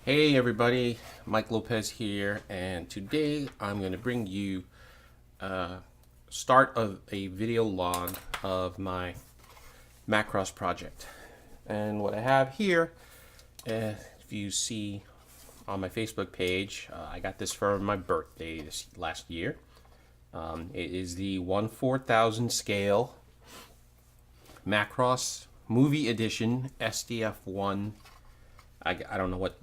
Hey everybody, Mike Lopez here, and today I'm going to bring you start of a video log of my Macross project. And what I have here, if you see on my Facebook page, I got this for my birthday this last year. It is the 1/4000 scale Macross Movie Edition SDF 1. I don't know what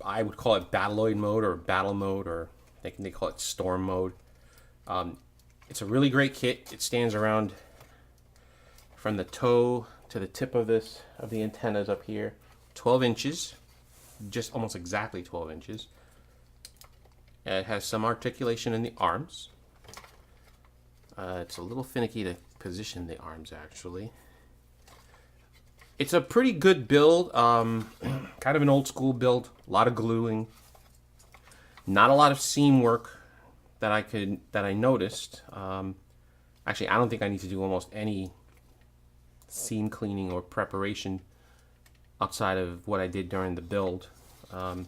I would call it, battleoid mode or battle mode, or they call it storm mode. It's a really great kit. It stands around from the toe to the tip of the antennas up here, 12 inches, just almost exactly 12 inches. It has some articulation in the arms. It's a little finicky to position the arms actually. It's a pretty good build, kind of an old school build, a lot of gluing, not a lot of seam work that I noticed. Actually, I don't think I need to do almost any seam cleaning or preparation outside of what I did during the build. Not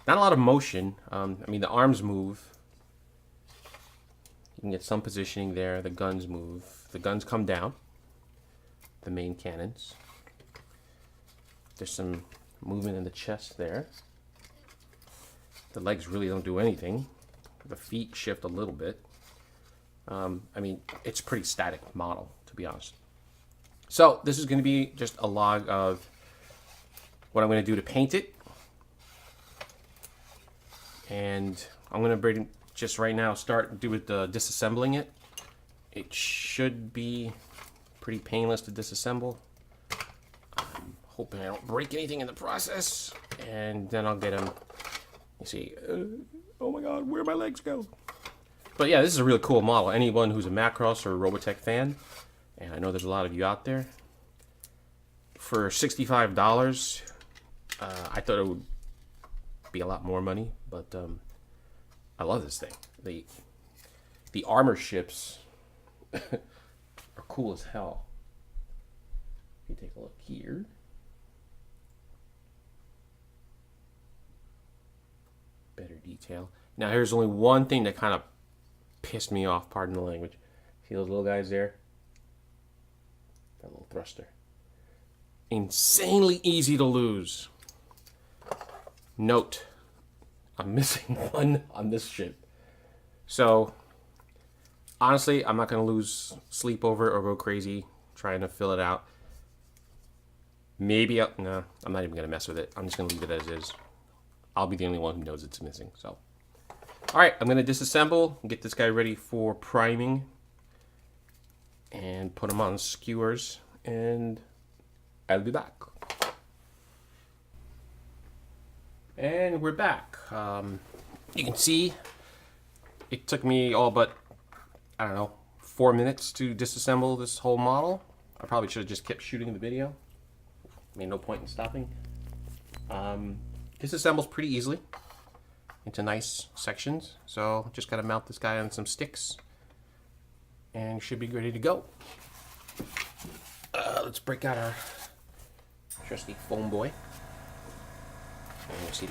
a lot of motion. I mean, the arms move. You can get some positioning there. The guns move. The guns come down. The main cannons. There's some movement in the chest there. The legs really don't do anything. The feet shift a little bit. I mean, it's a pretty static model, to be honest. So this is going to be just a log of what I'm going to do to paint it. And I'm going to just right now start with disassembling it. It should be pretty painless to disassemble. I'm hoping I don't break anything in the process, and then I'll get them. You see, oh my god, where'd my legs go? But yeah, this is a really cool model. Anyone who's a Macross or a Robotech fan, and I know there's a lot of you out there, for $65, I thought it would be a lot more money, but I love this thing. The armor ships are cool as hell. If you take a look here, better detail. Now here's only one thing that kind of pissed me off, pardon the language. See those little guys there? That little thruster. Insanely easy to lose. Note, I'm missing one on this ship. So honestly, I'm not going to lose sleep over it or go crazy trying to fill it out. Maybe, no, I'm not even going to mess with it. I'm just going to leave it as is. I'll be the only one who knows it's missing. So, all right, I'm going to disassemble and get this guy ready for priming and put him on skewers, and I'll be back. And we're back. You can see it took me all but, I don't know, 4 minutes to disassemble this whole model. I probably should have just kept shooting the video. Made no point in stopping. Disassembles pretty easily into nice sections. So just gotta mount this guy on some sticks and should be ready to go. Let's break out our trusty foam boy. And you see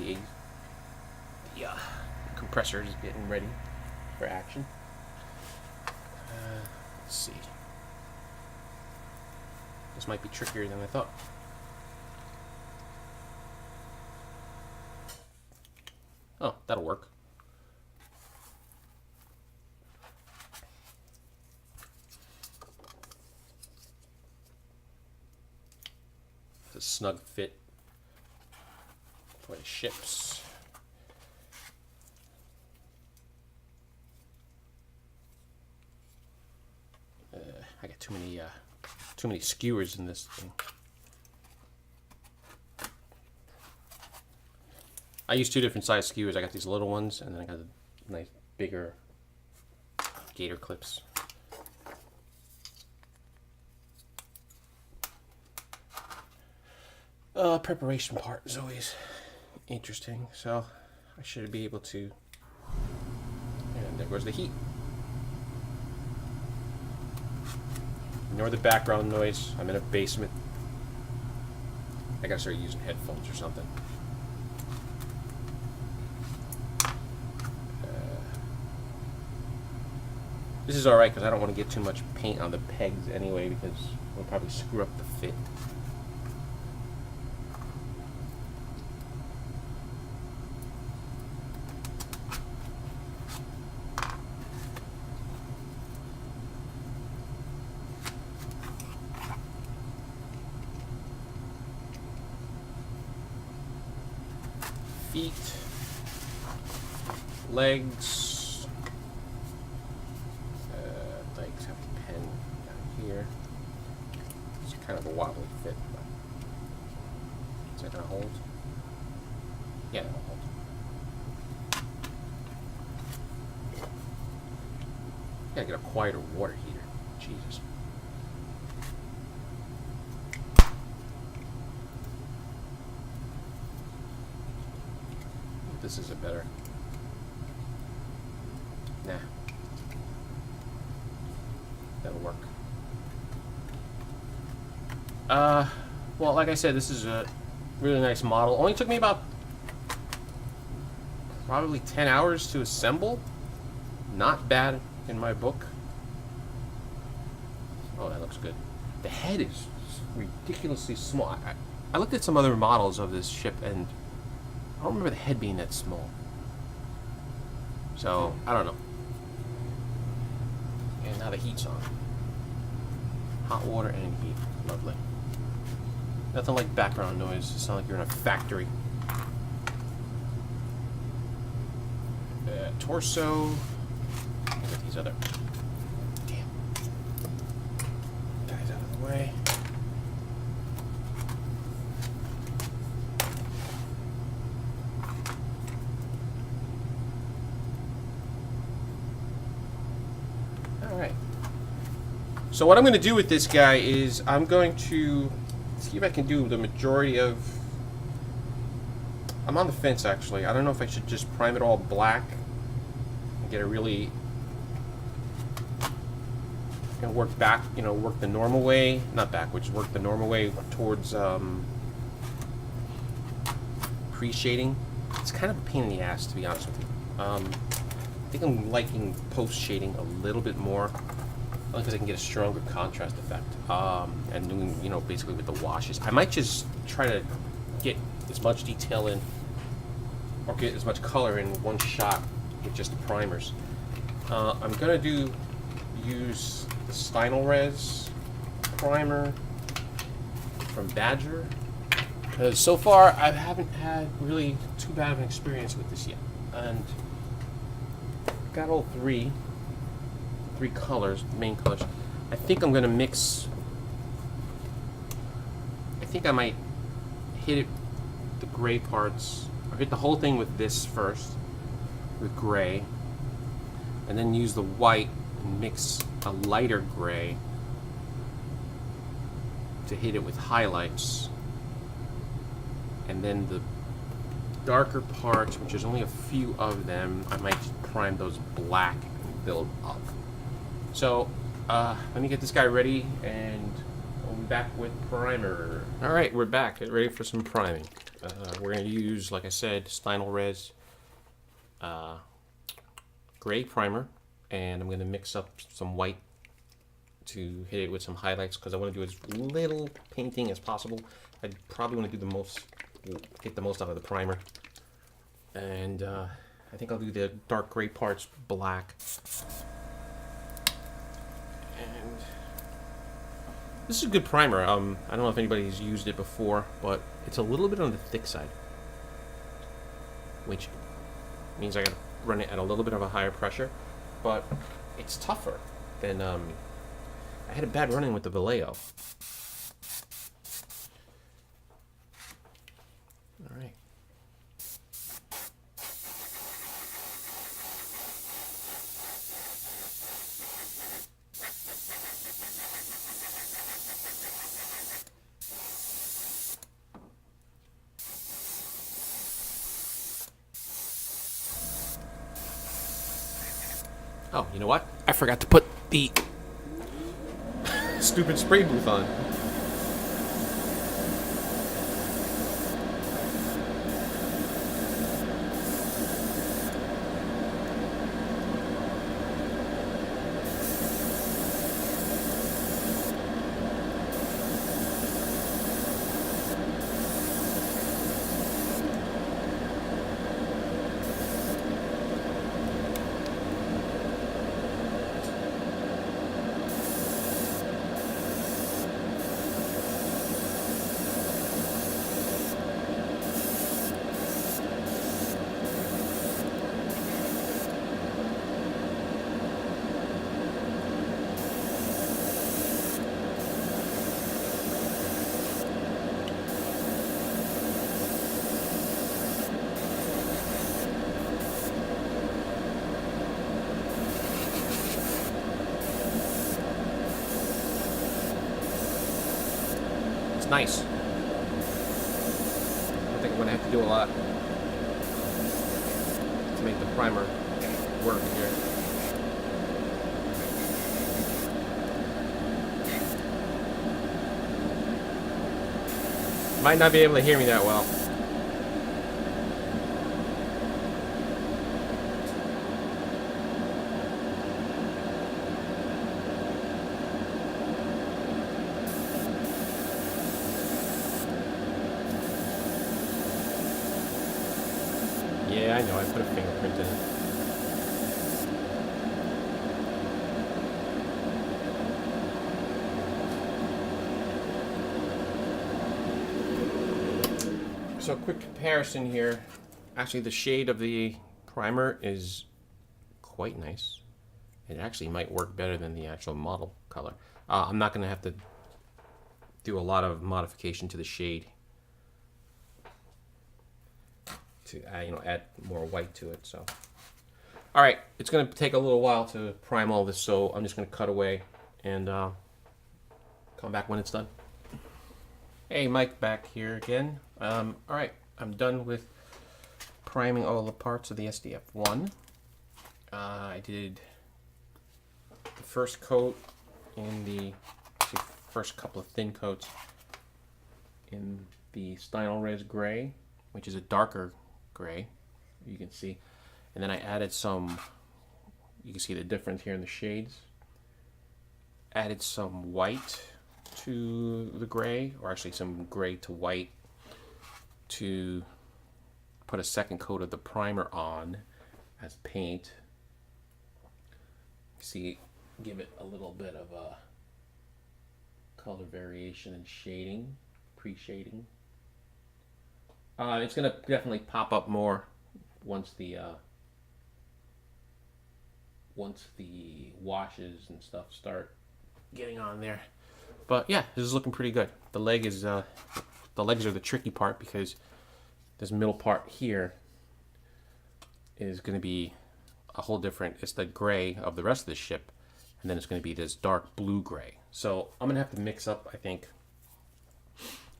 the compressor is getting ready for action. Let's see. This might be trickier than I thought. Oh, that'll work. It's a snug fit for the ships. I got too many skewers in this thing. I use 2 different size skewers. I got these little ones, and then I got the nice bigger gator clips. Preparation part is always interesting, so I should be able to. And there goes the heat. Ignore the background noise. I'm in a basement. I gotta start using headphones or something. This is alright because I don't want to get too much paint on the pegs anyway, because we'll probably screw up the fit. Feet, legs, legs have a pen down here. It's kind of a wobbly fit, but is that gonna hold? Yeah, it'll hold. Gotta get a quieter water heater. Jesus. This is a better. Nah. That'll work. Well, like I said, this is a really nice model. Only took me about probably 10 hours to assemble. Not bad in my book. Oh, that looks good. The head is ridiculously small. I looked at some other models of this ship, and I don't remember the head being that small. So, I don't know. And now the heat's on. Hot water and heat. Lovely. Nothing like background noise. It sounds like you're in a factory. Torso. Look at these other. Damn. Guys out of the way. Alright. So what I'm going to do with this guy is I'm going to see if I can do the majority of... I'm on the fence actually. I don't know if I should just prime it all black and get a really... work back, work the normal way. Not backwards, work the normal way towards pre-shading. It's kind of a pain in the ass, to be honest with you. I think I'm liking post-shading a little bit more, only because I can get a stronger contrast effect. And doing, basically with the washes. I might just try to get as much detail in, or get as much color in one shot with just the primers. I'm gonna use the Stynylrez primer from Badger. Because so far I haven't had really too bad of an experience with this yet. And got all three colors, main colors. I think I'm gonna mix. I think I might hit it, the gray parts, or hit the whole thing with this first, with gray, and then use the white and mix a lighter gray to hit it with highlights, and then the darker parts, which is only a few of them, I might prime those black and build up. So let me get this guy ready, and we'll be back with primer. Alright, we're back. Get ready for some priming. We're going to use, like I said, Stynylrez gray primer, and I'm going to mix up some white to hit it with some highlights, because I want to do as little painting as possible. I probably want to do get the most out of the primer. And I think I'll do the dark gray parts black. And this is a good primer. I don't know if anybody's used it before, but it's a little bit on the thick side, which means I gotta run it at a little bit of a higher pressure, but it's tougher than I had a bad run-in with the Vallejo. All right. Oh, you know what? I forgot to put the stupid spray booth on. Nice. I think I'm gonna have to do a lot to make the primer work here. Might not be able to hear me that well. Yeah, I know, I put a fingerprint in it. So quick comparison here. Actually, the shade of the primer is quite nice. It actually might work better than the actual model color. I'm not going to have to do a lot of modification to the shade to add more white to it. So, all right, it's going to take a little while to prime all this, so I'm just going to cut away and come back when it's done. Hey, Mike back here again. All right, I'm done with priming all the parts of the SDF-1. I did the first coat in the first couple of thin coats in the Stynylrez gray, which is a darker gray, you can see. And then I added some, you can see the difference here in the shades. Added some white to the gray, or actually some gray to white, to put a second coat of the primer on as paint. See, give it a little bit of a color variation and shading, pre-shading. It's gonna definitely pop up more once the washes and stuff start getting on there. But yeah, this is looking pretty good. The legs are the tricky part, because this middle part here is going to be a whole different, it's the gray of the rest of the ship, and then it's going to be this dark blue gray. So I'm going to have to mix up, I think,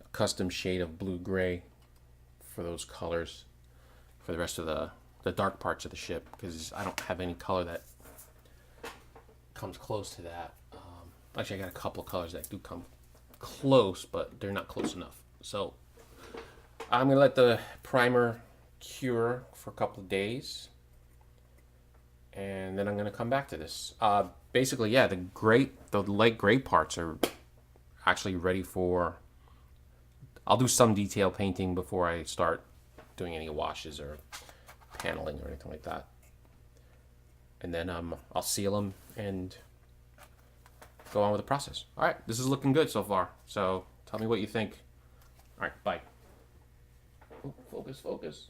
a custom shade of blue gray for those colors for the rest of the dark parts of the ship, because I don't have any color that comes close to that. Actually, I got a couple of colors that do come close, but they're not close enough. So I'm gonna let the primer cure for a couple of days, and then I'm gonna come back to this. Basically, yeah, the light gray parts are actually ready for. I'll do some detail painting before I start doing any washes or paneling or anything like that, and then I'll seal them and go on with the process. All right, this is looking good so far. So tell me what you think. All right, bye. Oh, focus, focus.